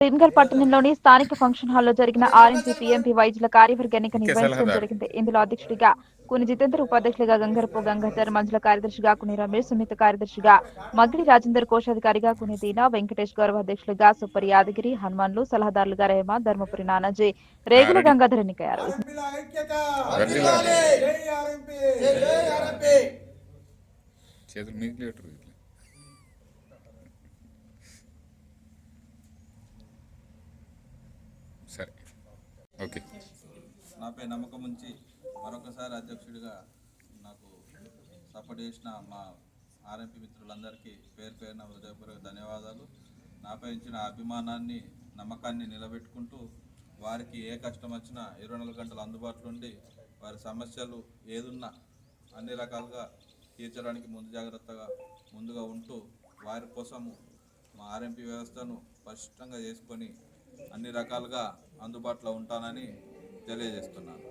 భీమ్గల్ పట్టణంలోని స్థానిక ఫంక్షన్ హాల్లో జరిగిన ఆర్ఎంపీ పీఎంపీ వైద్యుల కార్యవర్గ ఎన్నిక నిర్వహించడం జరిగింది. ఇందులో అధ్యక్షుడిగా కుని జితేందర్, ఉపాధ్యక్షులుగా గంగరపు గంగాధర్, మంజుల కార్యదర్శిగా కుని రమేష్, సునీత కార్యదర్శిగా మగిడి రాజేందర్, కోశాధికారిగా కుని దీనా, వెంకటేష్, గౌరవ అధ్యక్షులుగా సుపరి యాదగిరి, హనుమాన్లు, సలహాదారులుగా రెహమాన్, ధర్మపురి నానాజీ, రేగుల గంగాధర్ ఎన్నికయ్యారు. సరే, ఓకే. నాపై నమ్మకం ఉంచి మరొకసారి అధ్యక్షుడిగా నాకు సపోర్ట్ చేసిన మా ఆర్ఎంపీ మిత్రులందరికీ పేరు పేరున హృదయపూర్వక ధన్యవాదాలు. నాపై ఇచ్చిన అభిమానాన్ని, నమ్మకాన్ని నిలబెట్టుకుంటూ వారికి ఏ కష్టం వచ్చినా 24 గంటలు అందుబాటులో ఉండి వారి సమస్యలు ఏదున్నా అన్ని రకాలుగా తీర్చడానికి ముందుగా ఉంటూ వారి కోసము మా ఆర్ఎంపీ వ్యవస్థను పటిష్టంగా చేసుకొని అన్ని రకాలుగా అందుబాటులో ఉంటానని తెలియజేస్తున్నాను.